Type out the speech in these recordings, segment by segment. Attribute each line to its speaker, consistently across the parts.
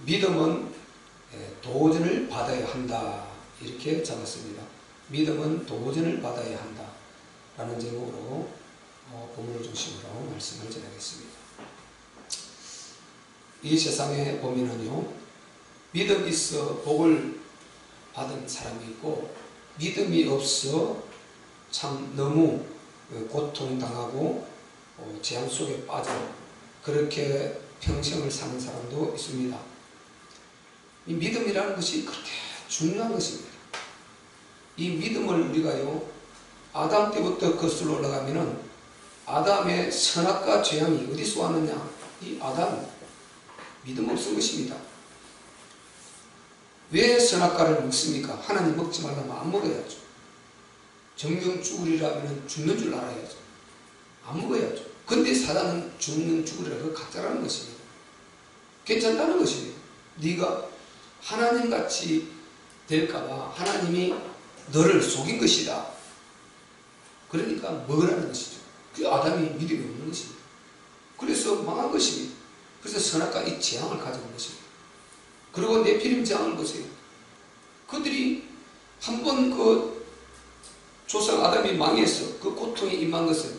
Speaker 1: 믿음은 도전을 받아야 한다. 이렇게 적었습니다. 믿음은 도전을 받아야 한다. 라는 제목으로 본문을 중심으로 말씀을 전하겠습니다. 이 세상에 보면은요, 믿음이 있어 복을 받은 사람이 있고, 믿음이 없어 참 너무 고통당하고 재앙 속에 빠져 그렇게 평생을 사는 사람도 있습니다. 이 믿음이라는 것이 그렇게 중요한 것입니다. 이 믿음을 우리가요, 아담 때부터 거슬러 올라가면은 아담의 선악과 재앙이 어디서 왔느냐? 이 아담 믿음 없은 것입니다. 왜 선악과를 먹습니까? 하나님 먹지 말라면 안 먹어야죠. 정령 죽으리라면 죽는 줄 알아야죠. 안 먹어야죠. 근데 사단은 죽는 죽으리라고 가짜라는 것입니다. 괜찮다는 것입니다. 네가 하나님같이 될까봐 하나님이 너를 속인 것이다. 그러니까 먹으라는 것이죠. 그 아담이 믿음이 없는 것입니다. 그래서 망한 것입니다. 그래서 선악과 이 재앙을 가져온 것입니다. 그리고 네피림 재앙을 보세요. 그들이 한번 그 조상 아담이 망해서 그 고통에 임한 것을,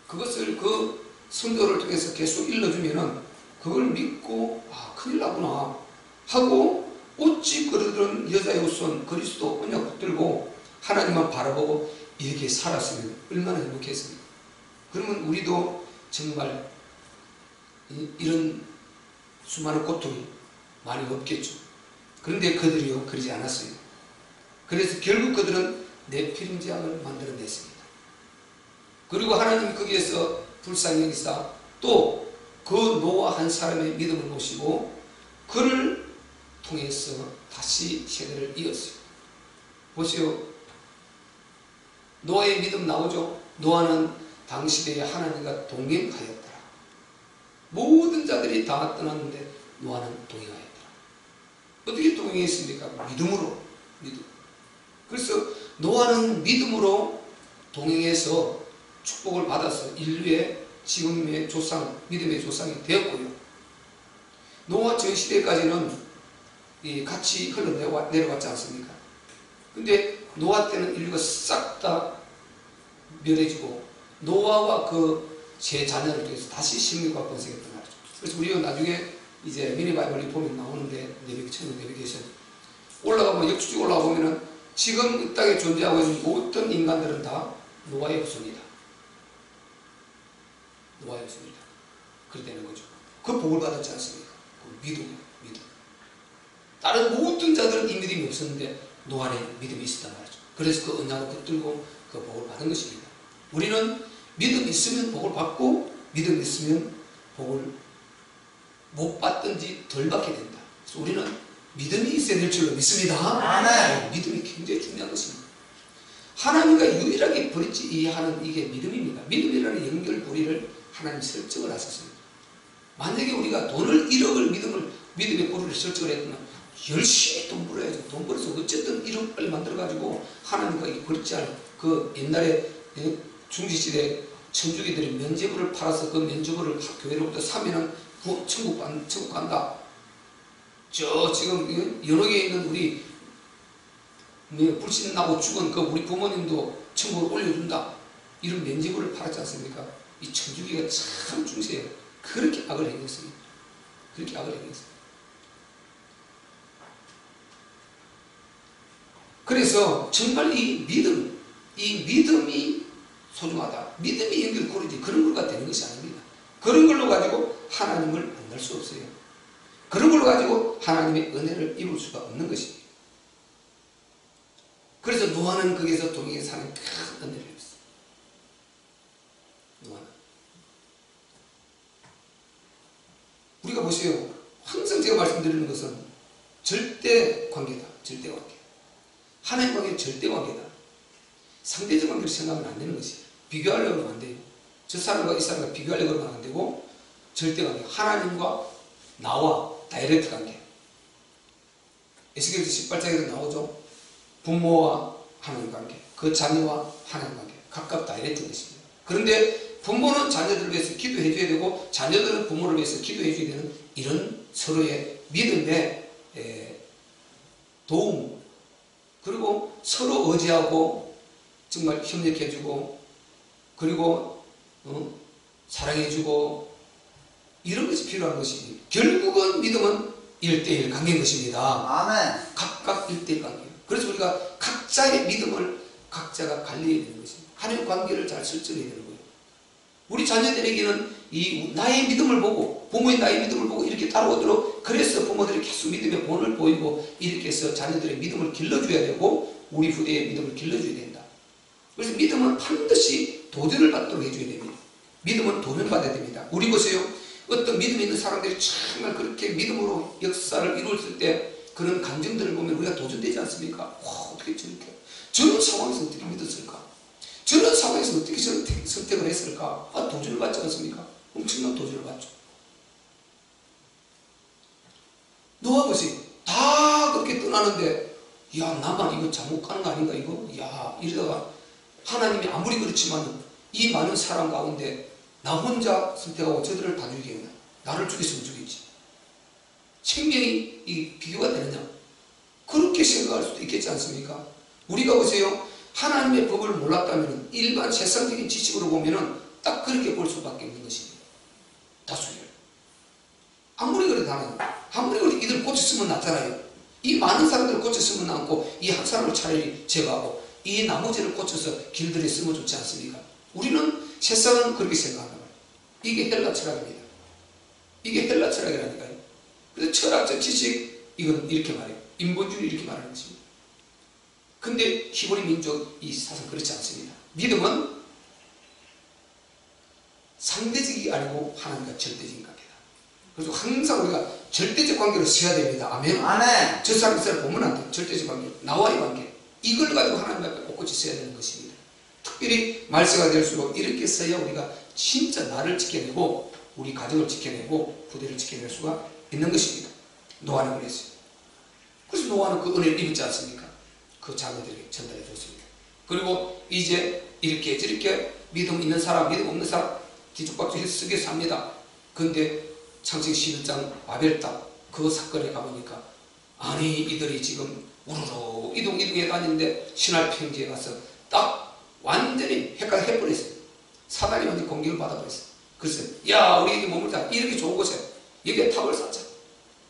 Speaker 1: 그것을 그 성도를 통해서 계속 일러주면은 그걸 믿고 큰일 나구나 하고 어찌 그러던 여자의 후손 그리스도 언약 붙들고 하나님만 바라보고 이렇게 살았으면 얼마나 행복했습니까? 그러면 우리도 정말 이런 수많은 고통이 많이 없겠죠. 그런데 그들이요 그러지 않았어요. 그래서 결국 그들은 네피림 재앙을 만들어냈습니다. 그리고 하나님이 거기에서 불쌍히 여기사 또 그 노아 한 사람의 믿음을 보시고 그를 통해서 다시 세대를 이었어요. 보세요. 노아의 믿음 나오죠. 노아는 당시대에 하나님과 동행하였더라. 모든 자들이 다 떠났는데 노아는 동행하였더라. 어떻게 동행했습니까? 믿음으로. 믿음. 그래서 노아는 믿음으로 동행해서 축복을 받아서 인류의 지금의 조상, 믿음의 조상이 되었고요. 노아 전 시대까지는 같이 흘러내려왔지 않습니까? 근데 노아 때는 인류가 싹 다 멸해지고 노아와 그 제 자녀를 통해서 다시 식물과 번성했단 말이죠. 그래서 우리가 나중에 이제 미니 바이블이 보면 나오는데 내비게이션 올라가면 역추적 올라가 보면은 지금 이 땅에 존재하고 있는 모든 인간들은 다 노아의 후손이다. 노아의 후손이다. 그렇게 되는 거죠. 그 복을 받았지 않습니까? 그 믿음. 다른 모든 자들은 이 믿음이 없었는데 노아의 믿음이 있었단 말이죠. 그래서 그 언약을 붙들고 그 복을 받은 것입니다. 우리는 믿음 있으면 복을 받고 믿음 있으면 복을 못 받든지 덜 받게 된다. 그래서 우리는 믿음이 있어야 될 줄로 믿습니다. 아멘. 믿음이 굉장히 중요한 것입니다. 하나님과 유일하게 버리지 이해하는 이게 믿음입니다. 믿음이라는 연결고리를 하나님이 설정을 하셨습니다. 만약에 우리가 돈을 1억을 믿음의 고리를 설정을 했으면 열심히 돈 벌어야죠. 돈 벌어서 어쨌든 1억 빨리 만들어가지고 하나님과 이 버리지 않을 그 옛날에 중시시대 천주교들이 면죄부를 팔아서 그 면죄부를 교회로부터 사면은 천국 간다. 저 지금 연옥에 있는 우리 불신 나고 죽은 그 우리 부모님도 천국을 올려준다. 이런 면죄부를 팔았지 않습니까? 이 천주교가 참 중세예요. 그렇게 악을 행했습니다. 그렇게 악을 행했습니다. 그래서 정말 이 믿음이 소중하다. 믿음이 연결고리지 그런 걸로 되는 것이 아닙니다. 그런 걸로 가지고 하나님을 만날 수 없어요. 그런 걸로 가지고 하나님의 은혜를 입을 수가 없는 것입니다. 그래서 노아는 거기에서 동행해 사는 큰 은혜를 입었어요. 노아는. 우리가 보세요. 항상 제가 말씀드리는 것은 절대 관계다. 절대 관계. 하나님 관계는 절대 관계다. 상대적 관계를 생각하면 안 되는 것이에요. 비교하려고 하면 안 돼요. 저 사람과 이 사람과 비교하려고 하면 안 되고 절대 관계. 하나님과 나와 다이렉트 관계. 에스겔서 18장에도 나오죠. 부모와 하나님 관계, 그 자녀와 하나님 관계. 각각 다이렉트 것입니다. 그런데 부모는 자녀들을 위해서 기도해 줘야 되고 자녀들은 부모를 위해서 기도해 줘야 되는 이런 서로의 믿음의 도움, 그리고 서로 의지하고 정말 협력해주고, 그리고 사랑해주고, 이런 것이 필요한 것이니 결국은 믿음은 1:1 관계인 것입니다.
Speaker 2: 아멘.
Speaker 1: 각각 1:1 관계. 그래서 우리가 각자의 믿음을 각자가 관리해야 되는 것입니다. 하나님 관계를 잘 설정해야 되는 거예요. 우리 자녀들에게는 이 나의 믿음을 보고, 부모의 나의 믿음을 보고 이렇게 따라오도록, 그래서 부모들이 계속 믿음의 본을 보이고 이렇게 해서 자녀들의 믿음을 길러줘야 되고, 우리 후대의 믿음을 길러줘야 된다. 그래서 믿음은 반드시 도전을 받도록 해줘야 됩니다. 믿음은 도전받아야 됩니다. 우리 보세요. 어떤 믿음 있는 사람들이 정말 그렇게 믿음으로 역사를 이루었을 때 그런 감정들을 보면 우리가 도전되지 않습니까? 와, 어떻게 저렇게 저런 상황에서 어떻게 믿었을까? 저런 상황에서 어떻게 선택을 했을까? 아, 도전을 받지 않습니까? 엄청난 도전을 받죠. 노아 보세요. 다 그렇게 떠나는데, 야, 나만 이거 잘못 가는 거 아닌가, 이거? 야, 이러다가 하나님이 아무리 그렇지만 이 많은 사람 가운데 나 혼자 선택하고 저들을 다 죽이겠나? 나를 죽였으면 죽이지. 생명이 이 비교가 되느냐? 그렇게 생각할 수도 있겠지 않습니까? 우리가 보세요. 하나님의 법을 몰랐다면 일반 세상적인 지식으로 보면 딱 그렇게 볼 수밖에 없는 것입니다. 다수결. 아무리 그래도 나는, 아무리 그래도 이들 고쳤으면 낫잖아요. 이 많은 사람들을 고쳤으면 낫고, 이 한 사람을 차라리 제거하고, 이 나머지를 고쳐서 길들여 쓰면 좋지 않습니까? 우리는 세상은 그렇게 생각한다 말이에요. 이게 헬라 철학입니다. 이게 헬라 철학이라니까요. 그래서 철학적 지식, 이건 이렇게 말해요. 인본주의 이렇게 말하는 것입니다. 근데 히브리 민족 이 사상 그렇지 않습니다. 믿음은 상대적이 아니고 하나님과 절대적인 관계다. 그래서 항상 우리가 절대적 관계로 써야 됩니다. 아멘.
Speaker 2: 아멘.
Speaker 1: 저 사람 보면 안 돼. 절대적 관계, 나와의 관계, 이걸 가지고 하나님 앞에 꼿꼿이 써야 되는 것입니다. 특별히 말세가 될수록 이렇게 써야 우리가 진짜 나를 지켜내고 우리 가정을 지켜내고 부대를 지켜낼 수가 있는 것입니다. 노아는 그랬어요. 그래서 노아는 그 은혜를 입었지 않습니까? 그 자녀들에게 전달해 줬습니다. 그리고 이제 이렇게 저렇게 믿음 있는 사람, 믿음 없는 사람 뒤죽박죽 쓰게 삽니다. 근데 창세기 12장 바벨 땅 그 사건에 가보니까, 아니 이들이 지금 우르르 이동해 다니는데 신할 평지에 가서 딱 완전히 해버렸어요. 사단이 완전 공격을 받아버렸어요. 그래서 야, 우리 여기 머물자. 이렇게 좋은 곳에 여기에 탑을 쌓자.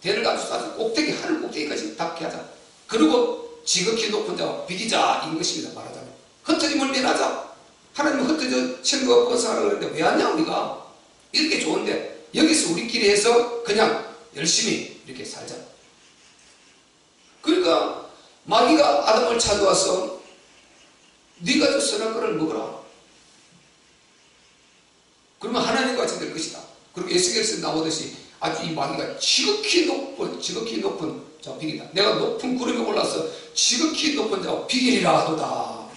Speaker 1: 대를 아주 쌓아서 꼭대기, 하늘 꼭대기까지 닿게 하자. 그리고 지극히 높은 자와 비기자, 인 것입니다. 말하자면 흩어짐을 면하자. 하나님은 흩어져 천국과 번성하라고 그러는데 왜 하냐? 우리가 이렇게 좋은데 여기서 우리끼리 해서 그냥 열심히 이렇게 살자. 그러니까 마귀가 아담을 찾아와서 네가 저 선한 거를 먹어라. 그러면 하나님과 같이 될 것이다. 그리고 에스겔에서 나오듯이 아주 이 마귀가 지극히 높은 자 비기다. 내가 높은 구름에 올라서 지극히 높은 자와 비기리라 하도다.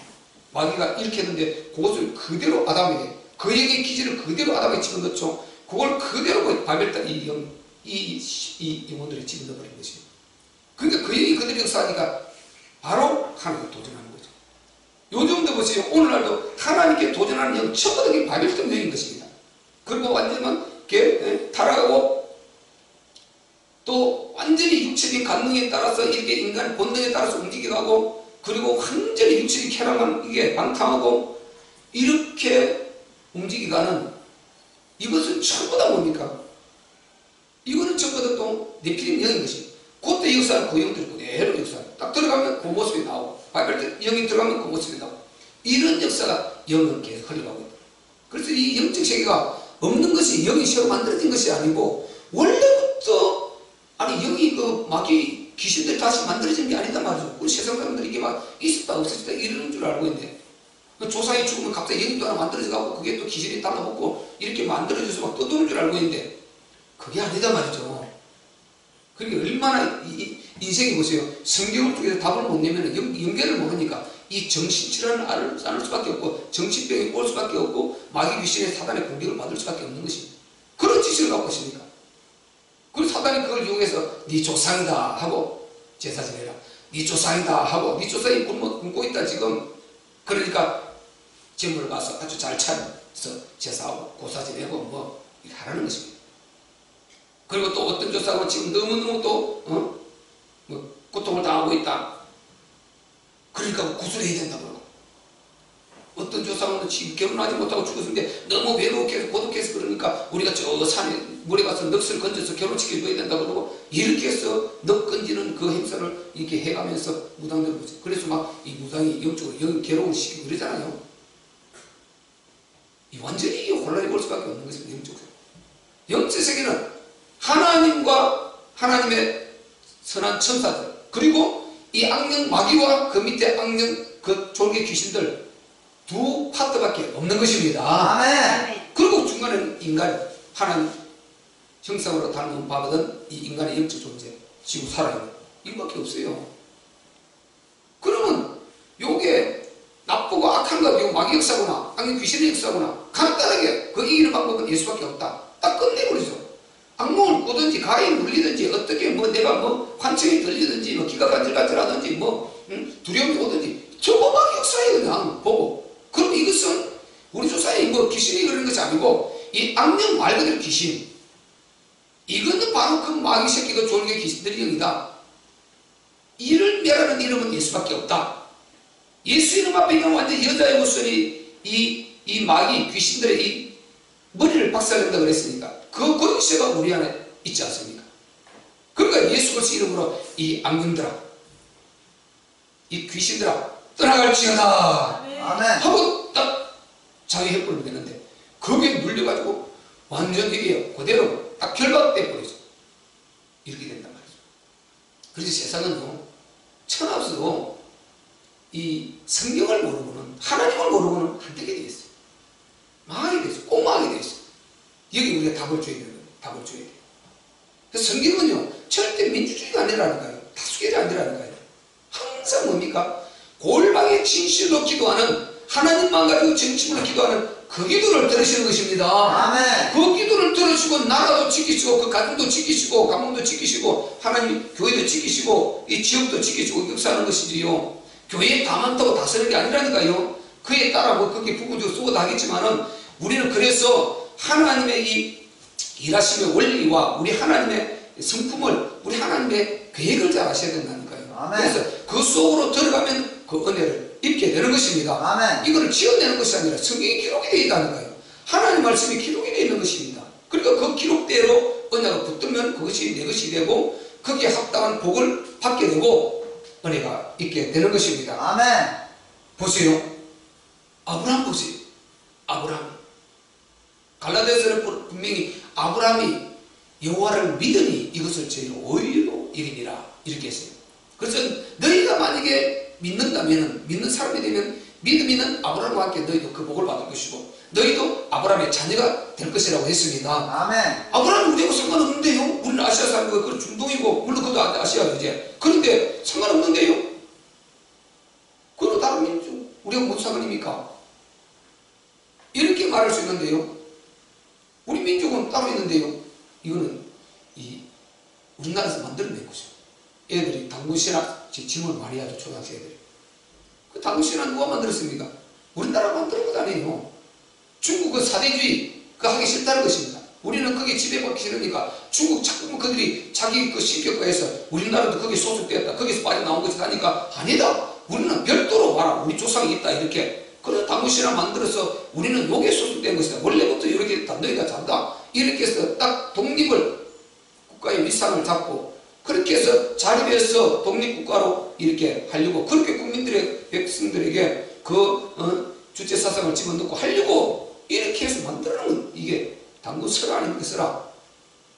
Speaker 1: 마귀가 이렇게 했는데 그것을 그대로 아담에게, 그에게 기질을 그대로 아담에게 집어넣죠. 그걸 그대로 바벨 땅 이 영혼들이 집어넣어버린 것입니다. 그러니까 그 얘기 그대로 역사하니까 바로 하나님께 도전하는 거죠. 요즘도 보세요. 오늘날도 하나님께 도전하는 영 전부 다 바벨 땅 영인 것입니다. 그리고 완전히 이렇게 타락하고 또 완전히 육체적인 관능에 따라서 이렇게 인간의 본능에 따라서 움직여가고, 그리고 완전히 육체적인 쾌락만 이게 방탕하고 이렇게 움직이가는, 이것은 전부 다 뭡니까? 이거는 전부 다 또 네피림 영인 것입니다. 그때 역사는 그 영들이 그대로 역사를 딱 들어가면 그 모습이 나오고, 바벨 영이 들어가면 그 모습이 나오고, 이런 역사가 영은 계속 흘러가고 있다. 그래서 이 영적 세계가 없는 것이 영이 새로 만들어진 것이 아니고, 원래부터 아니 영이 그 마귀 귀신들 다시 만들어진 게 아니다 말이죠. 우리 세상 사람들이 이게 막 있었다 없었다 이러는 줄 알고 있는데, 그 조상이 죽으면 갑자기 영이 또 하나 만들어져 가고 그게 또 귀신이 따라먹고 이렇게 만들어져서 막 떠도는 줄 알고 있는데 그게 아니다 말이죠. 그러니까 얼마나 이 인생이 보세요. 성경을 통해서 답을 못 내면 연결을 모르니까 이 정신질환을 앓을 수밖에 없고, 정신병이 올 수밖에 없고, 마귀 귀신의 사단의 공격을 받을 수밖에 없는 것입니다. 그런 지식을 갖고 있으니까. 그리고 사단이 그걸 이용해서 네 조상이다 하고 제사 지내라. 네 조상이다 하고, 네 조상이 굶고 있다 지금. 그러니까 제물을 가서 아주 잘 차려서 제사하고 고사 지내고 뭐 이렇게 하라는 것입니다. 그리고 또 어떤 조상은 지금 너무너무 또 뭐 고통을 당하고 있다. 그러니까 구술해야 된다고. 어떤 조상은 지금 결혼하지 못하고 죽었는데 너무 외롭게 고독해서 그러니까 우리가 저 산에 물에 가서 넋을 건져서 결혼시켜줘야 된다 그러고 이렇게 해서 넋 건지는 그 행사를 이렇게 해가면서 무당되는 거죠. 그래서 막 이 무당이 영적으로 괴로움을 시키고 그러잖아요. 완전히 혼란이 올 수밖에 없는 것입니다. 영적으로. 영적 세계는 하나님과 하나님의 선한 천사들 그리고 이 악령 마귀와 그 밑에 악령 그 졸개 귀신들 두 파트밖에 없는 것입니다.
Speaker 2: 아멘.
Speaker 1: 그리고 중간에는 인간, 하나님 형상으로 닮은 받은 이 인간의 영적 존재, 지구 살아있는 이거밖에 없어요. 그러면 요게 나쁘고 악한 거, 요 마귀 역사구나, 악령 귀신의 역사구나, 간단하게 그 이기는 방법은 예수밖에 없다. 딱 끝내버리죠. 악몽을 꾸든지 가에 물리든지 어떻게 뭐 내가 뭐 환청이 들리든지 뭐 기가 간질간질하든지 뭐 두려움이 오든지 저거 마귀 역사에 그냥 보고. 그럼 이것은 우리 조사에 뭐 귀신이 그러는 것이 아니고 이 악령 말 그대로 귀신. 이거는 바로 그 마귀 새끼도 졸개 귀신들의 영이다. 이를 멸하는 이름은 예수밖에 없다. 예수 이름 앞에 있는 완전 여자의 모습이 이 마귀 귀신들의 이 머리를 박살낸다 그랬으니까 그 권세가 우리 안에 있지 않습니까? 그러니까 예수 그리스도 이름으로 이 악령들아, 이 귀신들아 떠나갈지어다.
Speaker 2: 아멘.
Speaker 1: 하고 딱 자유해버리면 되는데 거기에 눌려가지고 완전 이게 그대로 딱 결박돼 버리죠. 이렇게 된단 말이죠. 그래서 세상은요 천하없어도 이 성경을 모르고는 하나님을 모르고는 안 되게 돼 있어요. 망하게 돼 있어요. 꼭 망하게 돼 있어요. 여기 우리가 답을 줘야 되는 거예요. 답을 줘야 돼요. 그래서 성경은요 절대 민주주의가 아니라니까요. 다수결이 아니라니까요. 항상 뭡니까? 골방에 진실로 기도하는 하나님만 가지고 진심으로 기도하는 그 기도를 들으시는 것입니다.
Speaker 2: 아멘.
Speaker 1: 그 기도를 들으시고 나라도 지키시고 그 가정도 지키시고 가문도 지키시고 하나님 교회도 지키시고 이 지역도 지키시고 역사하는 것이지요. 교회에 다 많다고 다 쓰는 게 아니라니까요. 그에 따라 뭐 그렇게 부구적으로 쓰고도 하겠지만은 우리는 그래서 하나님의 이 일하심의 원리와 우리 하나님의 성품을 우리 하나님의 계획을 잘 아셔야 된다니까요.
Speaker 2: 아멘.
Speaker 1: 그래서 그 속으로 들어가면 그 은혜를 입게 되는 것입니다.
Speaker 2: 아멘.
Speaker 1: 이거를 지어내는 것이 아니라 성경에 기록이 되어 있다니까요. 하나님 말씀이 기록이 되어 있는 것입니다. 그러니까 그 기록대로 언약을 붙들면 그것이 내 것이 되고 거기에 합당한 복을 받게 되고 은혜가 있게 되는 것입니다.
Speaker 2: 아멘.
Speaker 1: 보세요. 아브라함 보세요. 아브라함. 갈라디아서는 분명히 아브라함이 여호와를 믿으니 이것을 저희로 의로 여기니라 이렇게 했어요. 그래서 너희가 만약에 믿는다면 믿는 사람이 되면 믿음이 있는 아브라함과 함께 너희도 그 복을 받을 것이고 너희도 아브라함의 자녀가 될 것이라고 했습니다.
Speaker 2: 아멘.
Speaker 1: 아브라함은 우리하고 상관없는데요. 우리는 아시아 사람이고 그 중동이고 물론 그도 아시아죠 이제. 그런데 상관없는데요. 그리고 다른 민족 우리하고 무슨 상관입니까? 이렇게 말할 수 있는데요. 우리 민족은 따로 있는데요. 이거는 우리나라에서 만들어낸 거죠. 애들이 당구신학 질문을 많이 하죠. 초등학생 애들이. 그 당구신학 누가 만들었습니까? 우리나라가 만든 것 아니에요. 중국 그 사대주의 그 하기 싫다는 것입니다. 우리는 거기에 지배받기 싫으니까 중국 자꾸 그들이 자기 그 신격화해서 우리나라도 거기에 소속되었다. 거기서 빠져나온 것이다 하니까 아니다. 우리는 별도로 와라. 우리 조상이 있다. 이렇게. 그래서 당구신학 만들어서 우리는 요게 소속된 것이다. 원래부터 이렇게 너희가 잔다. 이렇게 해서 딱 독립을 국가의 위상을 잡고 그렇게 해서 자립해서 독립국가로 이렇게 하려고 그렇게 국민들의 백성들에게 그 주체 사상을 집어넣고 하려고 이렇게 해서 만들어놓은 이게 당구서라 아닙니까 서라.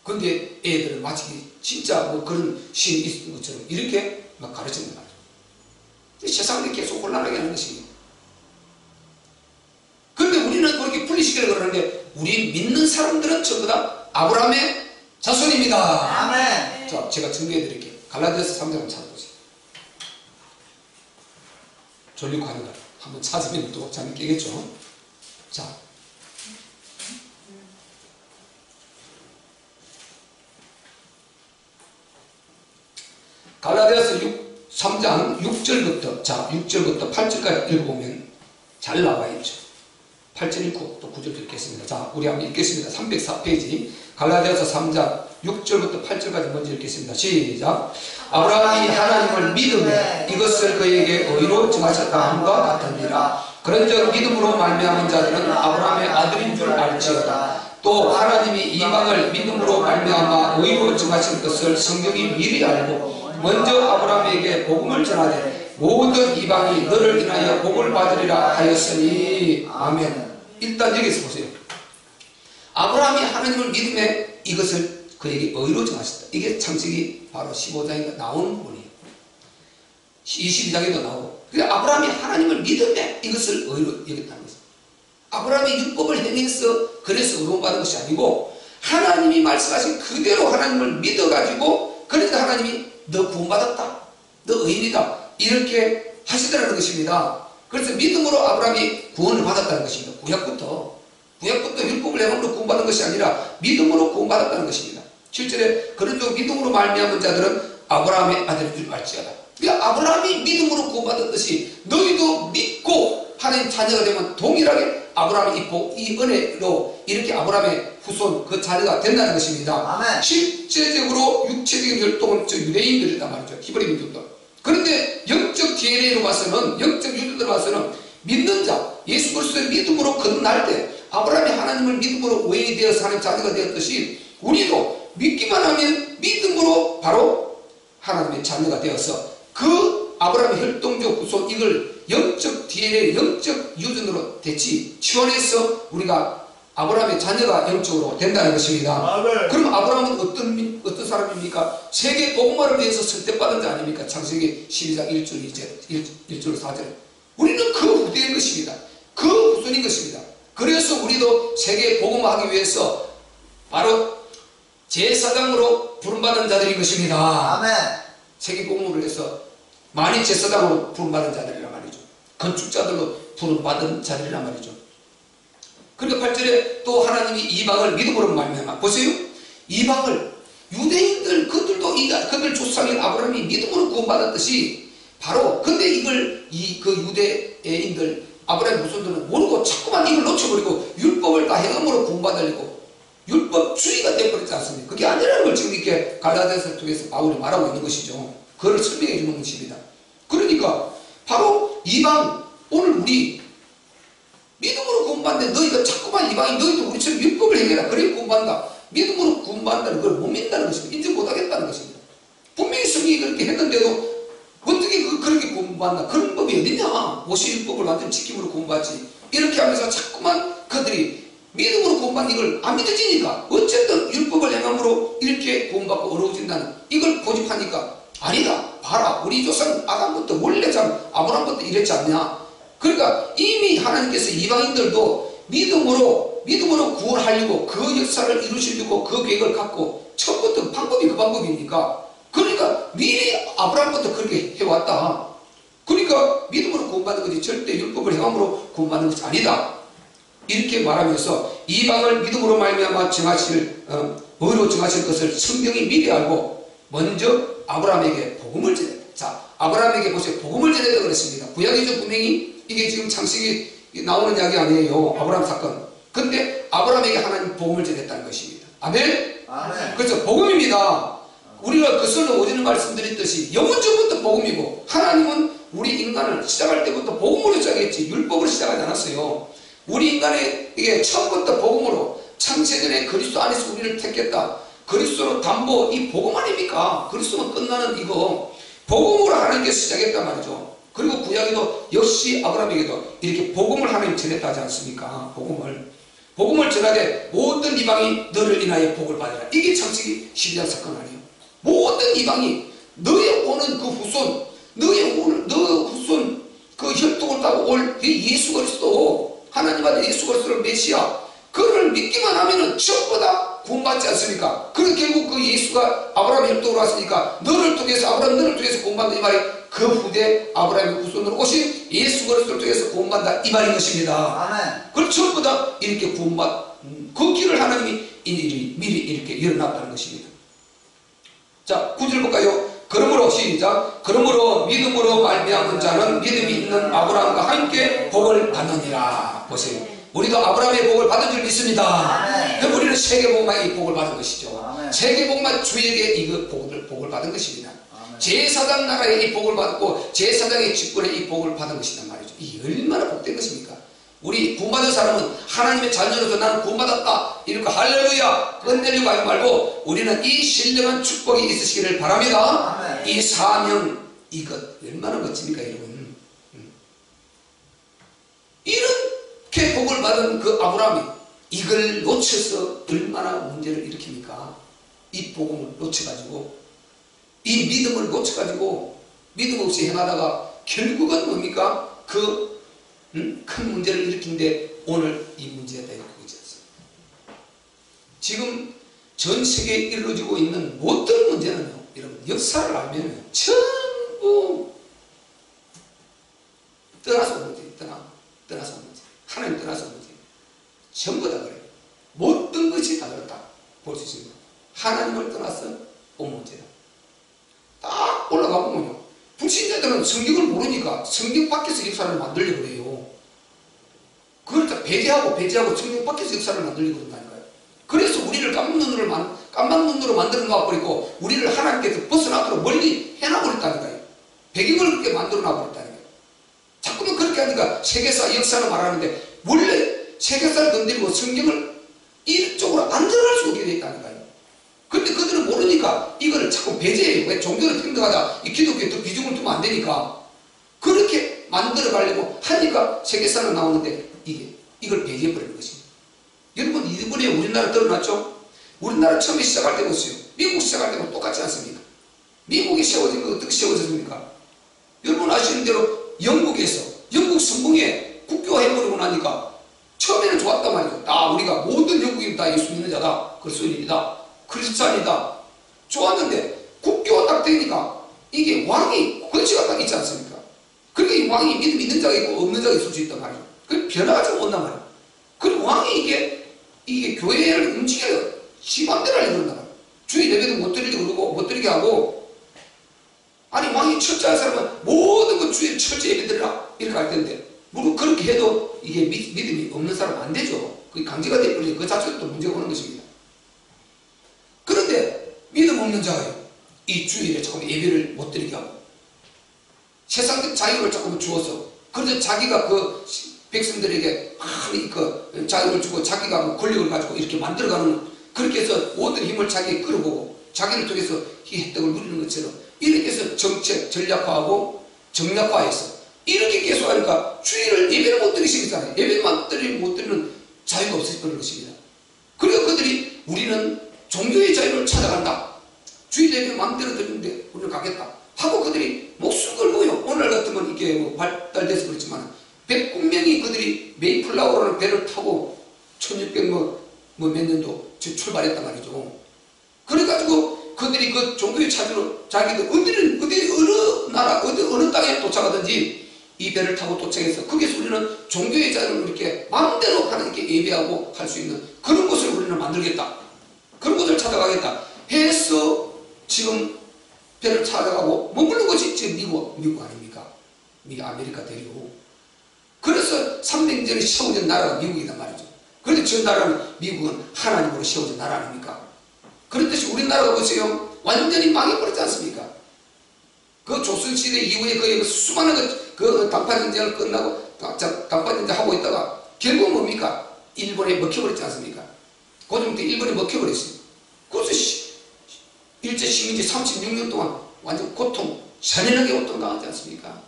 Speaker 1: 근데 애들은 마치 진짜 뭐 그런 신이 있는 것처럼 이렇게 막 가르치는 말이죠. 세상을 계속 혼란하게 하는 것입니다. 근데 우리는 그렇게 분리시키려고 그러는데 우리 믿는 사람들은 전부 다 아브라함의 자손입니다.
Speaker 2: 아멘.
Speaker 1: 자, 제가 증거해 드릴게요. 갈라디아서 3장을 찾아보세요. 졸리고 하는 거 한번 찾으면 또 잠이 깨겠죠. 자, 갈라디아서 3장 6절부터 자 6절부터 8절까지 읽어보면 잘 나와 있죠. 8절 읽고 또 9절 읽겠습니다. 자, 우리 한번 읽겠습니다. 304페이지 갈라디아서 3장 6절부터 8절까지 먼저 읽겠습니다. 시작. 아브라함이 하나님을 믿음에 이것을 그에게 의로 정하셨다 함과 같으니라. 그런즉 믿음으로 말미암은 자들은 아브라함의 아들인 줄 알지어다. 또 하나님이 이방을 믿음으로 말미암아 의로 정하신 것을 성경이 미리 알고 먼저 아브라함에게 복음을 전하되 모든 이방이 너를 인하여 복을 받으리라 하였으니. 아멘. 일단 여기서 보세요. 아브라함이 하나님을 믿음에 이것을 그에게 의로 정하셨다. 이게 창세기 바로 15장에 나오는 부분이에요. 22장에도 나오고. 그래서 아브라함이 하나님을 믿음에 이것을 의로 여겼다는 거죠. 아브라함이 율법을 행해서 그래서 의로움받은 것이 아니고 하나님이 말씀하신 그대로 하나님을 믿어가지고 그러니까 하나님이 너 구원받았다, 너 의인이다 이렇게 하시더라는 것입니다. 그래서 믿음으로 아브라함이 구원을 받았다는 것입니다. 구약부터 율법을 행함으로 구원받은 것이 아니라 믿음으로 구원받았다는 것입니다. 7절에 그런즉 믿음으로 말미암은 자들은 아브라함의 아들인 줄 알지어다. 그러니까 아브라함이 믿음으로 구원받았듯이 너희도 믿고 하나님 자녀가 되면 동일하게 아브라함의 이 은혜로 이렇게 아브라함의 후손 그 자녀가 된다는 것입니다. 아멘. 실제적으로 육체적인 혈통은 저 유대인들이란 말이죠. 히브리 민족들. 그런데 영적 DNA로 봐서는, 영적 유전자로 봐서는 믿는 자, 예수 그리스도의 믿음으로 거듭날 때 아브라함이 하나님을 믿음으로 의인이 되어서 하나님 자녀가 되었듯이 우리도 믿기만 하면 믿음으로 바로 하나님의 자녀가 되어서 그 아브라함의 혈통적 후손 이걸 영적 DNA, 영적 유전으로 대치 치원해서 우리가 아브라함의 자녀가 영적으로 된다는 것입니다. 네. 그럼 아브라함은 어떤 사람입니까? 세계 복음화를 위해서 선택받은 자 아닙니까? 창세기 12장 1절 1절 4절. 우리는 그 후대인 것입니다. 그 후손인 것입니다. 그래서 우리도 세계 복음화하기 위해서 바로 제사장으로 부름받은 자들인 것입니다. 아멘. 세계 복음을 위해서 많이 제사장으로 부름받은 자들이란 말이죠. 건축자들로 부름받은 자들이란 말이죠. 그러니까 8절에 또 하나님이 이방을 믿음으로 말미암아 보세요. 이방을 유대인들 그들도 그들 조상인 아브라함이 믿음으로 구원받았듯이 바로 근데 이걸 그 유대인들 아브라함 후손들은 모르고 자꾸만 이걸 놓쳐버리고 율법을 다 행함으로 구원받으려고 율법주의가 되어버렸지 않습니까? 그게 아니라는 걸 지금 이렇게 갈라디아서 통해서 바울이 말하고 있는 것이죠. 그걸 설명해 주는 것입니다. 그러니까 바로 이방 오늘 우리 믿음으로 구원받는데 너희가 자꾸만 이방인 너희도 우리처럼 율법을 행해라 그래 구원받는다. 믿음으로 구원받는다는 걸 못 믿는다는 것입니다. 인정 못하겠다는 것입니다. 분명히 성경이 그렇게 했는데도 어떻게 그렇게 구원받나? 그런 법이 어딨냐? 모세율법을 완전히 지킴으로 구원받지. 이렇게 하면서 자꾸만 그들이 믿음으로 구원받는 이걸 안 믿어지니까 어쨌든 율법을 행함으로 이렇게 구원받고 어려워진다는 이걸 고집하니까 아니다. 봐라. 우리 조상 아담부터 원래 참 아브라함부터 이랬지 않냐? 그러니까 이미 하나님께서 이방인들도 믿음으로 구원하려고 그 역사를 이루시려고 그 계획을 갖고 처음부터 방법이 그 방법이니까 그러니까 미리 아브라함부터 그렇게 해왔다. 그러니까 믿음으로 구원받는 것이 절대 율법을 행함으로 구원받는 것이 아니다. 이렇게 말하면서 이방을 믿음으로 말미암아 의로 정하실 것을 성경이 미리 알고 먼저 아브라함에게 복음을 전했다. 자, 아브라함에게 보세요. 복음을 전했다고 그랬습니다. 구약이죠. 분명히 이게 지금 창세기 나오는 이야기 아니에요. 아브라함 사건. 근데 아브라함에게 하나님 복음을 전했다는 것입니다. 아멘? 아멘. 그렇죠. 복음입니다. 우리가 거슬러 오지는 말씀드렸듯이 영원전부터 복음이고 하나님은 우리 인간을 시작할 때부터 복음으로 시작했지 율법으로 시작하지 않았어요. 우리 인간의 이게 처음부터 복음으로 창세전에 그리스도 안에서 우리를 택했다. 그리스도로 담보 이 복음 아닙니까? 그리스도만 끝나는 이거 복음으로 하나님께서 시작했단 말이죠. 그리고 구약에도 역시 아브라함에게도 이렇게 복음을 하나님 전했다 하지 않습니까? 복음을 전하되 모든 이방이 너를 인하여 복을 받으라. 이게 창세기 12장 사건 아니에요. 모든 이방이 너의 오는 그 후손 너 후손 그 혈통을 따고 올 예수 그리스도 하나님 아들 예수 그리스도를 메시아 그를 믿기만 하면은 전부 다 구원받지 않습니까? 그래서 결국 그 예수가 아브라함의 혈통으로 왔으니까 너를 통해서 아브라함 너를 통해서 구원받는 이 말이 그 후대 아브라함의 후손으로 오신 예수 그리스도를 통해서 구원받는다 이 말인 것입니다. 아멘. 그걸 전부 다 이렇게 그 길을 하나님이 미리 이렇게 열어놨다는 것입니다. 자, 9절 볼까요? 그러므로 시작. 그러므로 믿음으로 말미암은 자는 믿음이 있는 아브라함과 함께 복을 받느니라. 보세요. 우리도 아브라함의 복을 받은 줄 믿습니다. 그럼 우리는 세계 복음의 복을 받은 것이죠. 세계복만 주에게 이거 복을 받은 것입니다. 제사장 나라에 이 복을 받고 제사장의 직분에 이 복을 받은 것이란 말이죠. 이게 얼마나 복된 것입니까? 우리 구원받은 사람은 하나님의 자녀로서 나는 구원받았다 이렇게 할렐루야 끝내려고 하지 말고 우리는 이 신령한 축복이 있으시기를 바랍니다. 이 사명 이것 얼마나 멋집니까 여러분. 이렇게 복을 받은 그 아브라함이 이걸 놓쳐서 얼마나 문제를 일으킵니까? 이 복음을 놓쳐가지고 이 믿음을 놓쳐가지고 믿음 없이 행하다가 결국은 뭡니까? 그 큰 문제를 일으킨데 오늘 이 문제가 다 일으키고 있습니다. 지금 전 세계에 이루어지고 있는 모든 문제는요, 여러분 역사를 알면 전부 떠나서 온 문제, 떠나서 온 문제, 하나님 떠나서 온 문제, 전부 다 그래요. 모든 것이 다 그렇다 볼 수 있습니다. 하나님을 떠나서 온 문제다. 딱 올라가 보면요, 불신자들은 성경을 모르니까 성경 밖에서 역사를 만들려고 그래요. 그걸 다 배제하고 성경 밖에서 역사를 만들려고 그런다니까요. 그래서 우리를 깜박 눈으로 만들어 놔버리고 우리를 하나님께서 벗어나도록 멀리 해놔버렸다니까요. 배경을 그렇게 만들어 놔버렸다니까요. 자꾸만 그렇게 하니까 세계사 역사를 말하는데 원래 세계사를 건드리고 성경을 이쪽으로 안 들어갈 수 없게 되어 있다니까요. 근데 그들은 모르니까 이거를 자꾸 배제해요. 왜? 종교를 평등하다, 이 기독교에 더 비중을 두면 안 되니까 그렇게 만들어 가려고 하니까 세계사는 나오는데 이걸 배제해버리는 것입니다. 여러분 이번에 우리나라 들어놨죠? 우리나라 처음에 시작할 때 보세요. 미국 시작할 때랑 똑같지 않습니까? 미국이 세워진 거 어떻게 세워졌습니까? 여러분 아시는 대로 영국에서 영국 성공에 국교화해버리고 나니까 처음에는 좋았단 말이죠. 우리가 모든 영국인 다 예수 믿는 자다, 그리스도인이다, 크리스찬이다 좋았는데 국교가 딱 되니까 이게 왕이 권치가 딱 있지 않습니까? 그러니까 이 왕이 믿음 있는 자가 있고 없는 자가 있을 수 있단 말이에요. 그 변화가 좀 온단 말이에요. 그리고 왕이 이게 교회를 움직여요. 지 맘대로 하려고 그런단 말이에요. 주의 예배도 못 드리려고 그러고 못 드리게 하고, 아니 왕이 철저한 사람은 모든 것 주의 철저히 예배 드리라 이렇게 할 텐데 물론 그렇게 해도 이게 믿음이 없는 사람은 안 되죠. 그게 강제가 되어버리니까 그 자체도 또 문제가 오는 것입니다. 그런데 믿음 없는 자가요, 이 주일에 조금 예배를 못 드리게 하고 세상적 자유를 조금 주어서, 그런데 자기가 그 백성들에게 그 자유를 주고 자기가 권력을 가지고 이렇게 만들어가는, 그렇게 해서 모든 힘을 자기에 끌어보고 자기를 통해서 이 혜택을 누리는 것처럼 이렇게 해서 정책 전략화하고 정략화해서 이렇게 계속하니까 주일을 예배를 못 드리시겠잖아요. 예배만 못 드리는 자유가 없을 것입니다. 그리고 그들이 우리는 종교의 자유를 찾아간다, 주일 예배 마음대로 드리는데 우리는 가겠다 하고 그들이 목숨 걸고요. 오늘 같으면 이게 뭐 발달돼서 그렇지만 100명이 그들이 메이플라워라는 배를 타고 1600 몇 년도 출발했단 말이죠. 그래가지고 그들이 그 종교의 차지로 자기들 어느 나라 어느 땅에 도착하든지 이 배를 타고 도착해서 거기서 우리는 종교의 자유를 이렇게 마음대로 하나님께 예배하고 할 수 있는 그런 곳을 우리는 만들겠다, 그런 곳을 찾아가겠다 해서 지금 배를 찾아가고 머무는 것이 지금 미국 아닙니까? 아메리카 대륙. 그래서 300년에 세워진 나라가 미국이란 말이죠. 그런데 저 나라는, 미국은 하나님으로 세워진 나라 아닙니까? 그렇듯이 우리나라가 보세요. 완전히 망해버렸지 않습니까? 그 조선시대 이후에 거의 수많은 그 단판전쟁을 끝나고 단판전쟁 하고 있다가 결국 뭡니까? 일본에 먹혀버렸지 않습니까? 고종때 일본에 먹혀버렸어요. 그래서 일제 식민지 36년 동안 완전 고통, 잔인하게 고통당하지 않습니까?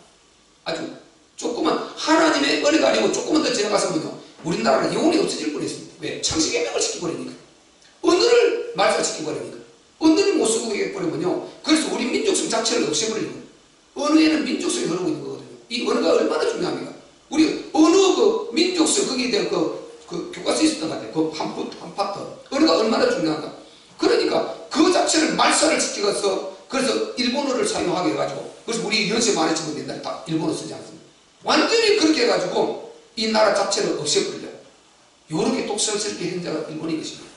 Speaker 1: 아주 조금만 하나님의 은혜가 아니고 조금만 더 지나가서면요, 우리나라는 영원히 없어질 뻔했습니다. 왜? 창세개명을 시켜버리니까, 언어를 말살시켜버리니까, 언어를 못 쓰고 해버리면요, 그래서 우리 민족성 자체를 없애버리는 거예요. 언어에는 민족성이 흐르고 있는 거거든요. 이 언어가 얼마나 중요합니까? 우리 언어 그 민족성 거기에 대한 그 교과서에 있었던 것 같아요. 그 한 파트 언어가 얼마나 중요한가. 그러니까 그 자체를 말살을 시켜서 그래서 일본어를 사용하게 해가지고, 그래서 우리 연세 많이 치면 된다, 다 일본어 쓰지 않습니다. 완전히 그렇게 해가지고 이 나라 자체를 없애버리려고 요렇게 독설스럽게 한 자가 일본인 것입니다.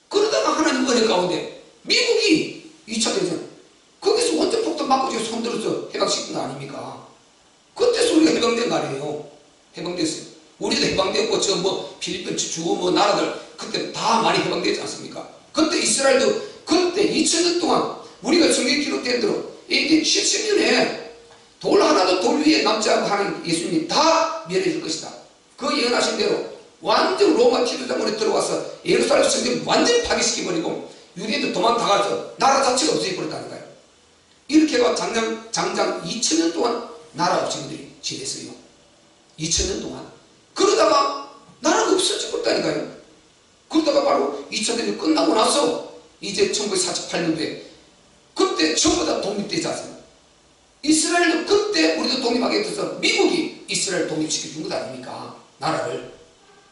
Speaker 1: 그러다가 하나님 은혜 가운데 미국이 2차 대전 거기서 원전 폭탄 맞고 지금 손들어서 해방시킨 거 아닙니까? 그때서 우리가 해방된 거 아니에요. 해방됐어요. 우리도 해방됐고 저 뭐 필리핀 주 나라들 그때 다 많이 해방되지 않습니까? 그때 이스라엘도 그때 2000년 동안 우리가 성경 기록된 대로 AD 70년에 돌 하나도 돌 위에 남지 않고 하나님 예수님이 다 멸해줄 것이다. 그 예언하신 대로 완전 로마 지도자문에 들어와서 예루살렘 성전 완전 파괴시켜버리고 유대인도 도망 다 가서 나라 자체가 없어져버렸다는 거예요. 이렇게 해가 장장 2000년 동안 나라 없이들이 지냈어요. 2000년 동안. 그러다가 나라가 없어져버렸다니까요. 그러다가 바로 2000년이 끝나고 나서 이제 1948년도에 그때 전부 다 독립되지 않습니까? 이스라엘도 그때 우리도 독립하게 돼서 미국이 이스라엘 독립시켜준 것 아닙니까? 나라를.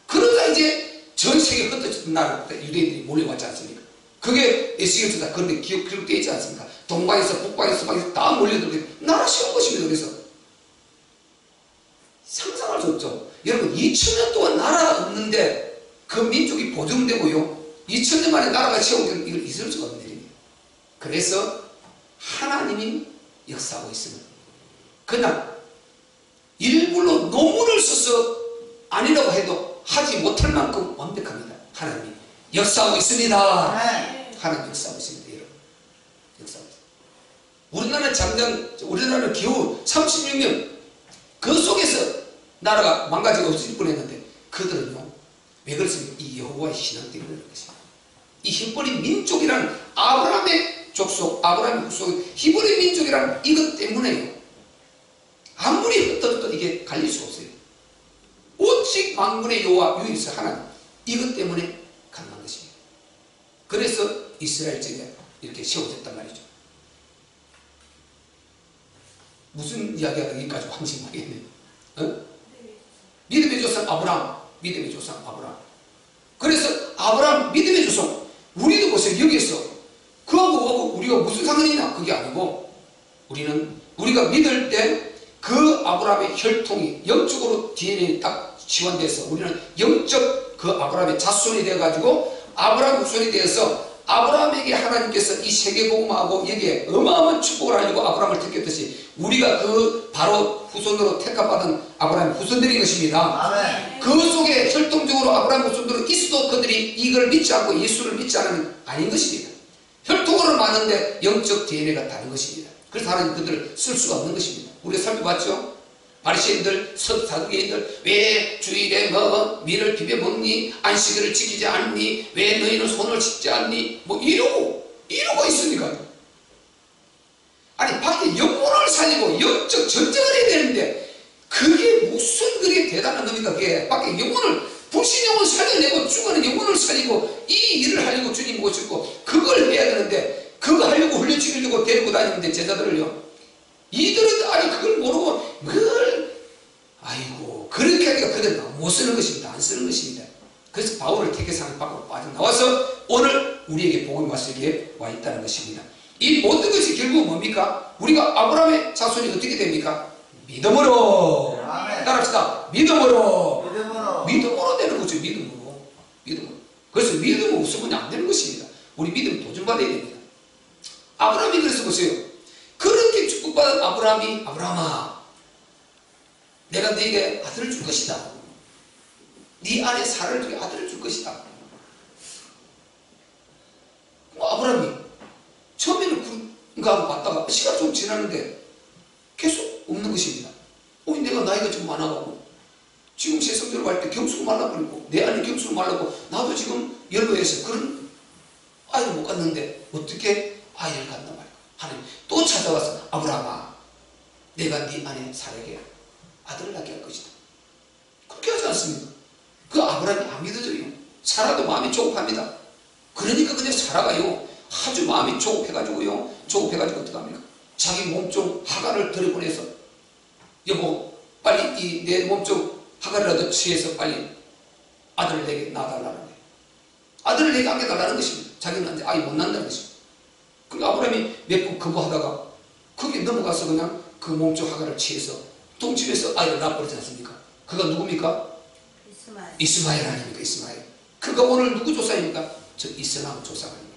Speaker 1: 그러다 이제 전 세계 흩어졌던 나라 유대인들이 몰려왔지 않습니까? 그게 에스겔서다 그런데 기록되어 있지 않습니까? 동방에서 북방에서 서방에서 다 몰려들고 나라 세운 것입니다. 그래서 상상할 수 없죠. 여러분 2000년 동안 나라 없는데 그 민족이 보존되고요 2000년 만에 나라가 세우면 이걸 있을 수가 없는 일입니다. 그래서 하나님이 역사하고 있습니다. 그냥 일부러 논문을 써서 아니라고 해도 하지 못할 만큼 완벽합니다. 하나님이 역사하고 있습니다.
Speaker 2: 네.
Speaker 1: 하나님 역사하고 있습니다. 여러분 역사하고 있습니다. 우리나라는 겨우 36년 그 속에서 나라가 망가지고 없어질 뻔했는데 그들은요 왜 그렇습니까? 이 여호와의 신앙 때문에 그런 것입니다. 이 히브리 민족이란 아브라함의 족속, 아브라함의 후속 히브리 민족이란 이것 때문에요. 아무리 흩어져도 이게 갈릴 수 없어요. 오직 만군의 여호와 유일세 하나님 이것 때문에 가능한 것입니다. 그래서 이스라엘 제가 이렇게 세워졌단 말이죠. 무슨 이야기가 여기까지 왔는지 모르겠네요. 어? 믿음의 조상 아브라함, 믿음의 조상 아브라함. 그래서 아브라함 믿음의 조상 우리도 보세요. 여기에서 그하고 우리가 무슨 상관이냐 그게 아니고 우리가 믿을 때 그 아브라함의 혈통이 영적으로 DNA에 딱 지원돼서 우리는 영적 그 아브라함의 자손이 되어가지고 아브라함 후손이 되어서 아브라함에게 하나님께서 이 세계복음하고 여기에 어마어마한 축복을 하려고 아브라함을 택했듯이 우리가 그 바로 후손으로 택함받은 아브라함의 후손들인 것입니다.
Speaker 2: 아멘.
Speaker 1: 그 속에 혈통적으로 아브라함 후손들은 있어도 그들이 이걸 믿지 않고 예수를 믿지 않으면 아닌 것입니다. 혈통으로는 많은데 영적 DNA가 다른 것입니다. 그래서 하나님 그들을 쓸 수가 없는 것입니다. 우리가 살펴봤죠? 바리새인들, 사두개인들 왜 주일에 밀을 비벼 먹니? 안식일을 지키지 않니? 왜 너희는 손을 씻지 않니? 뭐 이러고 있으니까요. 아니 밖에 영혼을 살리고 영적 전쟁을 해야 되는데 그게 무슨 그게 대단한 겁니까? 그게 밖에 영혼을 불신 영혼을 살려내고 죽어는 영혼을 살리고 이 일을 하려고 주님 모셨고 그걸 해야 되는데 그거 하려고 훈련시키려고 데리고 다니는데 제자들을요. 이들은 아니 그걸 모르고 아이고 그렇게 하니까 그들은 못 쓰는 것입니다. 안 쓰는 것입니다. 그래서 바울을 택해서 밖으로 빠져나와서 오늘 우리에게 복음이 왔으기에 와 있다는 것입니다. 이 모든 것이 결국 뭡니까? 우리가 아브라함의 자손이 어떻게 됩니까? 믿음으로. 따라합시다. 믿음으로 되는 거죠. 믿음으로. 그래서 믿음은 없으면 안 되는 것입니다. 우리 믿음 도전받아야 됩니다. 아브라함이 그래서 보세요. 그렇게 축복받은 아브라함이 아브라함아 내가 너에게 아들을 줄 것이다. 네 안에 사라를 두게 아들을 줄 것이다. 아브라함이 처음에는 그가 봤다가 시간 좀 지났는데 계속 없는 것입니다. 내가 나이가 좀 많아가고 지금 새 성전을 갈 때 경수가 말라버리고 내 안에 경수가 말라고 나도 지금 연로해서 그런 아이를 못 갖는데 어떻게 아이를 갖단 말이야. 하나님 또 찾아와서 아브라함아 내가 네 안에 사라에게 아들을 낳게 할 것이다. 그렇게 하지 않습니까? 그 아브라함이 안 믿어져요. 사라도 마음이 조급합니다. 그러니까 그냥 사라가요 아주 마음이 조급해가지고 어떻게 합니까? 자기 몸쪽 하갈을 들여보내서 여보 빨리 내 몸쪽 하갈이라도 취해서 빨리 아들을 내게 낳아달라는 거예요. 아들을 내게 안겨달라는 것입니다. 자기는 이제 아이 못 낳는다는 것입니다. 그러니까 아브라함이 몇 번 거부하다가 거기에 넘어가서 그냥 그 몸쪽 하갈을 취해서 동집에서 아이를 낳아버리지 않습니까? 그가 누굽니까? 이스마엘 아닙니까? 이스마엘. 그가 오늘 누구 조상입니까? 저 이슬람 조상 아닙니까?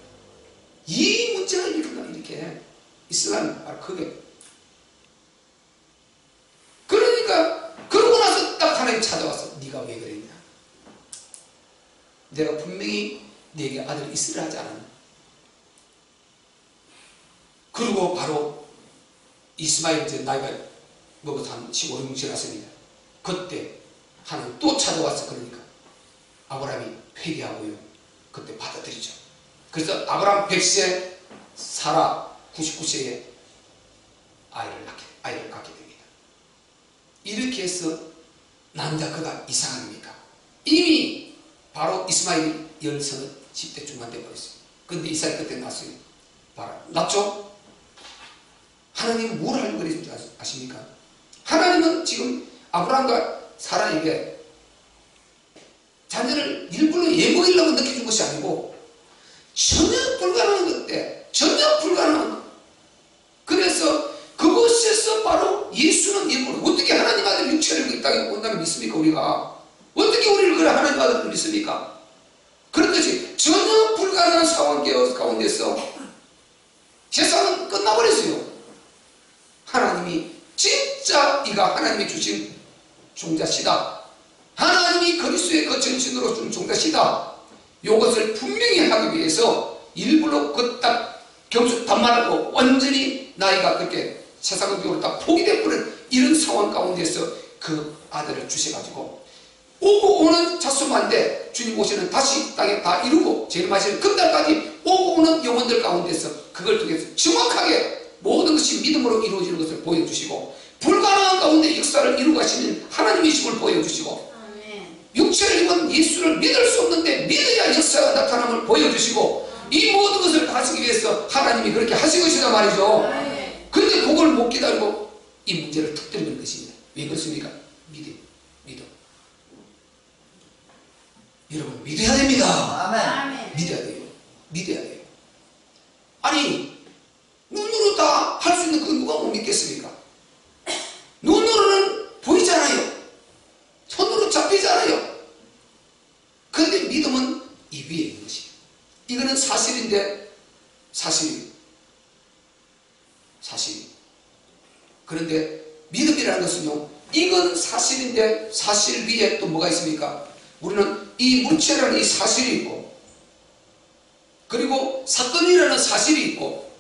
Speaker 1: 이 문제가 이렇게 이슬람 바로 그게. 그러니까 그러고 나서 딱 하나님 찾아와서 네가 왜 그랬냐? 내가 분명히 네게 아들이 있으라 하지 않았나? 그리고 바로 이스마엘 이제 나이가 먹어서 한 15, 16 지났습니다. 그때 하나님 또 찾아와서 그러니까 아브라함이 회개하고요. 그때 받아들이죠. 그래서 아브라함 100세, 사라 99세에 아이를 갖게 됩니다. 이렇게 해서 남자 그가 이삭 아닙니까? 이미 바로 이스마엘 열서는 10대 중반 돼 버렸어요. 근데 이삭이 그때 낳았어요. 낳죠? 하나님은 뭘 하려고 그랬는지 아십니까? 하나님은 지금 아브라함과 사라에게 자녀를 일부러 예고하려고 느껴준 것이 아니고 전혀 불가능한 건데, 전혀 불가능한. 그래서 그곳에서 바로 예수는 일부러 어떻게 하나님 아들 육체를 이 땅에 온다고 믿습니까? 우리가 어떻게 우리를 그래 하나님 아들을 믿습니까? 그렇듯이 전혀 불가능한 상황 가운데서 세상은 끝나버렸어요. 하나님이 진짜 이가 하나님이 주신 종자시다, 하나님이 그리스도의 그 전신으로 준 종자시다, 이것을 분명히 하기 위해서 일부러 그 딱 경수 단말하고 완전히 나이가 그렇게 세상의 교를 딱 포기되어버린 이런 상황 가운데서 그 아들을 주셔가지고 오고 오는 자수만데 주님 오시는 다시 땅에 다 이루고 제일 마지막 금날까지 오고 오는 영혼들 가운데서 그걸 통해서 정확하게 모든 것이 믿음으로 이루어지는 것을 보여주시고 불가능한 가운데 역사를 이루고 가시는 하나님이심을 보여주시고 육체를 입은 예수를 믿을 수 없는데 믿어야 역사가 나타남을 보여주시고 이 모든 것을 가지기 위해서 하나님이 그렇게 하신 것이다 말이죠. 근데 그걸 못 기다리고 이 문제를 툭 때리는 것입니다. 왜 그렇습니까? 믿음. 여러분 믿어야 됩니다.
Speaker 2: 아멘.
Speaker 1: 믿어야 돼요. 믿어야 돼요. 아니 눈으로 다 할 수 있는 그 누가 못 믿겠습니까? 눈으로는 보이잖아요. 손으로 잡히잖아요. 그런데 믿음은 이 위에 있는 것이에요. 이거는 사실인데 사실이. 그런데 믿음이라는 것은요, 이건 사실인데 사실 위에 또 뭐가 있습니까? 우리는 이 물체라는 이 사실이 있고, 그리고 사건이라는 사실이 있고,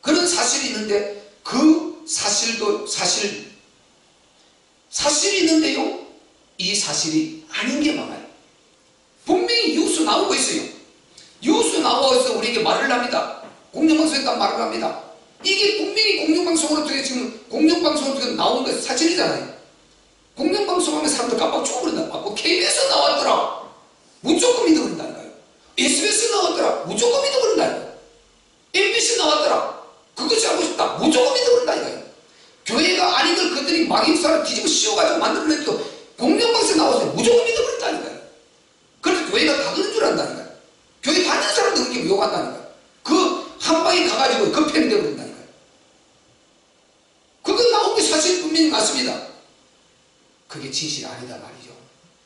Speaker 1: 그런 사실이 있는데 그 사실도 사실이 있는데요, 이 사실이 아닌 게 많아요. 분명히 뉴스 나오고 있어요. 뉴스 나와서 우리에게 말을 합니다. 공영방송에다 말을 합니다. 이게 분명히 공영방송으로 통해 지금 공영방송으로 통해 나온 게 사실이잖아요. 공영방송하면 사람들 깜빡 죽어버린다. KBS 나왔더라. 무조건 믿어버린다니까요. SBS 나왔더라. 무조건 믿어버린다니까요. MBC 나왔더라. 그것이 알고 싶다. 무조건 믿어버린다니까요. 교회가 아닌 걸 그들이 막인사를 뒤집어 씌워가지고 만들어내도 공영방송에 나와서 무조건 믿어버린다니까요. 그래서 교회가 다 그런 줄 안다니까요. 교회 다니는 사람들 그렇게 욕한다니까요. 그 한 방에 가가지고 급행이 되어버린다니까요. 그거 나온 게 사실 분명히 맞습니다. 그게 진실이 아니다 말이죠.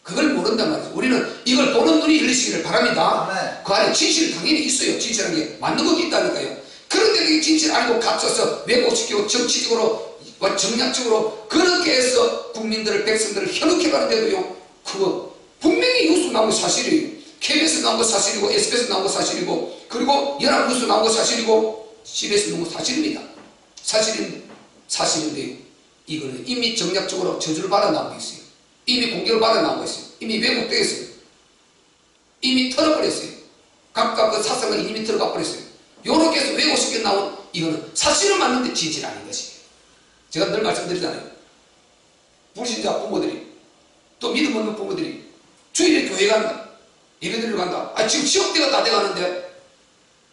Speaker 1: 그걸 모른단 말이죠. 우리는 이걸 보는 눈이 열리시기를 바랍니다. 그 안에 진실이 당연히 있어요. 진실한 게 맞는 것도 있다니까요. 그런데 그게 진실 알고 갇혀서 왜곡시키고 정치적으로 정략적으로 그렇게 해서 국민들을, 백성들을 현혹해 가는데도요, 그거 분명히 뉴스 나온 거 사실이에요. KBS 나온 거 사실이고, SBS 나온 거 사실이고, 그리고 연합뉴스 나온 거 사실이고, CBS 나온 거 사실입니다. 사실인데요, 이거는 이미 정략적으로 저주를 받아 나오고 있어요. 이미 공격을 받아 나오고 있어요. 이미 왜곡되어 있어요. 이미 털어버렸어요. 각각 그 사상을 이미 들어가 버렸어요. 요렇게 해서 왜곡시켜 나온 이거는 사실은 맞는데 진실 아닌 것이에요. 제가 늘 말씀드리잖아요. 불신자 부모들이, 또 믿음 없는 부모들이 주일에 교회 간다, 예배드리러 간다. 지금 시험때가 다 돼가는데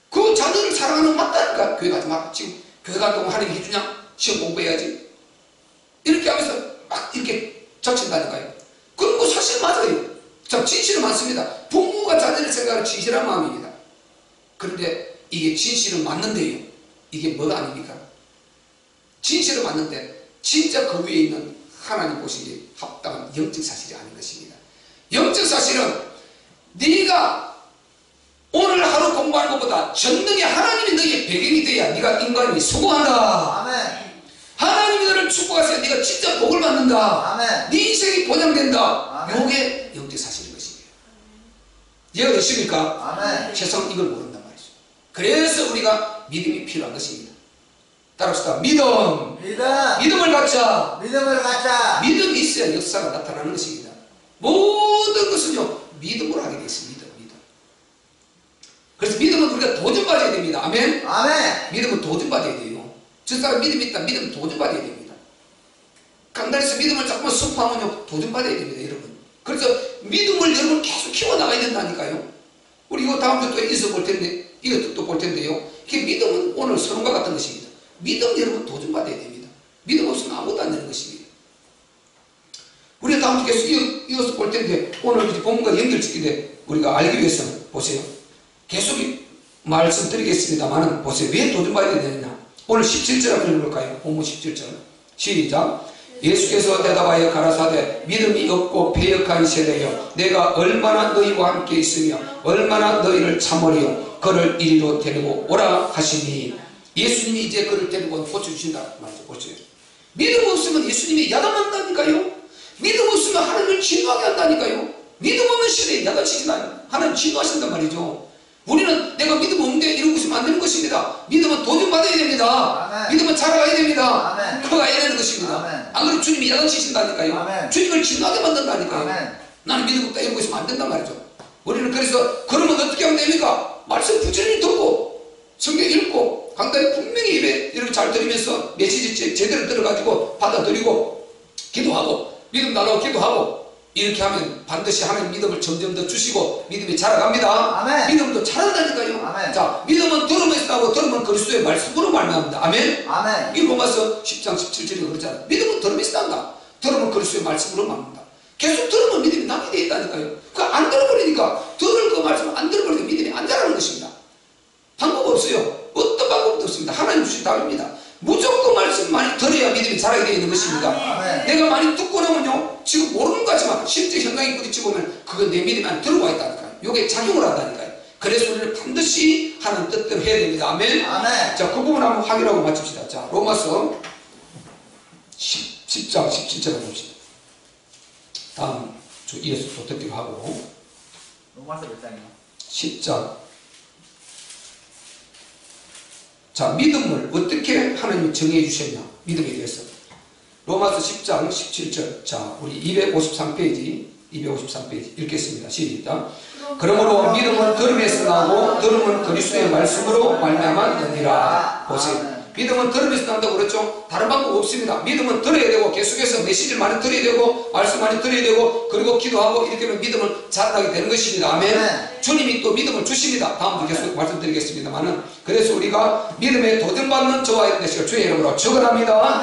Speaker 1: 그 자녀를 사랑하는 거 맞다니까. 교회 가지 마라. 지금 교회 간다고 하나님 해주냐? 시험 공부해야지. 이렇게 하면서 막 이렇게 적친다니까요. 그런 거 사실 맞아요. 참 진실은 많습니다. 부모가 자녀를 생각하는 진실한 마음입니다. 그런데 이게 진실은 맞는데요, 이게 뭐가 아닙니까? 진실은 맞는데 진짜 그 위에 있는 하나님 보시기에 합당한 영적 사실이 아닌 것입니다. 영적 사실은 네가 오늘 하루 공부하는 것보다 전능의 하나님이 너의 배경이 돼야 네가 인간이 성공한다.
Speaker 2: 아멘.
Speaker 1: 하나님이 너를 축복하셔야 네가 진짜 복을 받는다.
Speaker 2: 아멘.
Speaker 1: 네 인생이 보장된다.
Speaker 2: 아멘.
Speaker 1: 이게 영적 사실인 것입니다. 이해가 되십니까?
Speaker 2: 아멘.
Speaker 1: 세상 이걸 모른단 말이죠. 그래서 우리가 믿음이 필요한 것입니다. 따라합시다. 믿음을 갖자.
Speaker 2: 믿음을 갖자.
Speaker 1: 믿음이 있어야 역사가 나타나는 것입니다. 모든 것은요 믿음으로 하게 되어 있습니다. 믿음. 그래서 믿음은 우리가 도전받아야 됩니다. 아멘.
Speaker 2: 아멘.
Speaker 1: 믿음은 도전받아야 돼요. 저 사람 믿음이 있다. 믿음은 도전받아야 됩니다. 강단에서 믿음을 자꾸만 선포하면요 도전받아야 됩니다. 여러분. 그래서 믿음을 여러분 계속 키워나가야 된다니까요. 우리 이거 다음 주 또 있어 볼 텐데 이거 또 볼 텐데요. 이게 믿음은 오늘 서론과 같은 것입니다. 믿음 여러분 도전받아야 됩니다. 믿음 없으면 아무것도 안 되는 것입니다. 우리가 다음 주 계속 이어서 볼 텐데 오늘 이제 본문과 연결시키는데 우리가 알기 위해서는 보세요. 계속 말씀드리겠습니다만 보세요. 왜 도전받아야 되느냐. 오늘 17절 한번 읽어볼까요? 본문 17절 시작. 예수께서 대답하여 가라사대 믿음이 없고 패역한 세대여 내가 얼마나 너희와 함께 있으며 얼마나 너희를 참으리요 그를 이리로 데리고 오라 하시니 예수님이 이제 그를 데리고 고쳐주신다 말이죠. 보세요. 믿음 없으면 예수님이 야단한다니까요. 믿음 없으면 하나님을 진노하게 한다니까요. 믿음 없는 시대에 야단치지만 하나님 진노하신단 말이죠. 우리는 내가 믿음 없는데 이러고 있으면 안 되는 것입니다. 믿음은 도전받아야 됩니다.
Speaker 2: 아멘.
Speaker 1: 믿음은 자라가야 됩니다.
Speaker 2: 아멘.
Speaker 1: 커가야 되는 것입니다.
Speaker 2: 아멘.
Speaker 1: 안 그러면 주님이 야단치신다니까요.
Speaker 2: 아멘.
Speaker 1: 주님을 진노하게 만든다니까요.
Speaker 2: 아멘.
Speaker 1: 나는 믿음 없다 이러고 있으면 안 된단 말이죠. 우리는 그래서 그러면 어떻게 하면 됩니까? 말씀 부지런히 듣고 성경 읽고 강단에 분명히 입에 이렇게 잘 들으면서 메시지 제대로 들어가지고 받아들이고 기도하고 믿음 달라고 기도하고 이렇게 하면 반드시 하나님 믿음을 점점 더 주시고 믿음이 자라갑니다.
Speaker 2: 아멘.
Speaker 1: 믿음도 자란다니까요.
Speaker 2: 아멘.
Speaker 1: 자, 믿음은 들음에서 나고 들음은 그리스도의 말씀으로 말미암는다. 아멘.
Speaker 2: 아멘.
Speaker 1: 이 로마서 10장 17절에 그러잖아요. 믿음은 들음에서 난다. 들음은 그리스도의 말씀으로 말미암는다. 계속 들으면 믿음이 나게 되어 있다니까요. 그 안 들어버리니까 들을 그 말씀 안 들어버리니까 믿음이 안 자라는 것입니다. 방법 없어요. 어떤 방법도 없습니다. 하나님 주신 답입니다. 무조건 말씀 많이 들어야 믿음이 자라게 되어 있는 것입니다.
Speaker 2: 아멘.
Speaker 1: 내가 많이 듣고 나면요 지금 모르는 것 같지만 실제 현장에 부딪히고 보면 그건 내 믿음이 안에 들어와 있다니까요. 이게 작용을 한다니까요. 그래서 우리는 반드시 하나님 뜻대로 해야 됩니다. 아멘.
Speaker 2: 아멘.
Speaker 1: 자, 그 부분 한번 확인하고 마칩시다. 자, 로마서 10장 17절을 봅시다. 다음 주 이어서 또 듣기로 하고
Speaker 2: 로마서 몇 장이요?
Speaker 1: 10장. 자, 믿음을 어떻게 하나님이 정해 주셨냐. 믿음에 대해서. 로마서 10장 17절. 자, 우리 253페이지 읽겠습니다. 시작. 그러므로 믿음은 들음에서 나고 들음은 그리스도의 말씀으로 말미암았느니라. 보세요. 믿음은 들음에서 난다고 그랬죠. 다른 방법 없습니다. 믿음은 들어야 되고 계속해서 메시지를 많이 들어야 되고 말씀 많이 들어야 되고 그리고 기도하고 이렇게 하면 믿음을 자라나게 되는 것입니다. 아멘.
Speaker 2: 네.
Speaker 1: 주님이 또 믿음을 주십니다. 다음도 계속 말씀드리겠습니다만은 그래서 우리가 믿음에 도전받는 저와 여러분 되시길 주의 이름으로 축원합니다.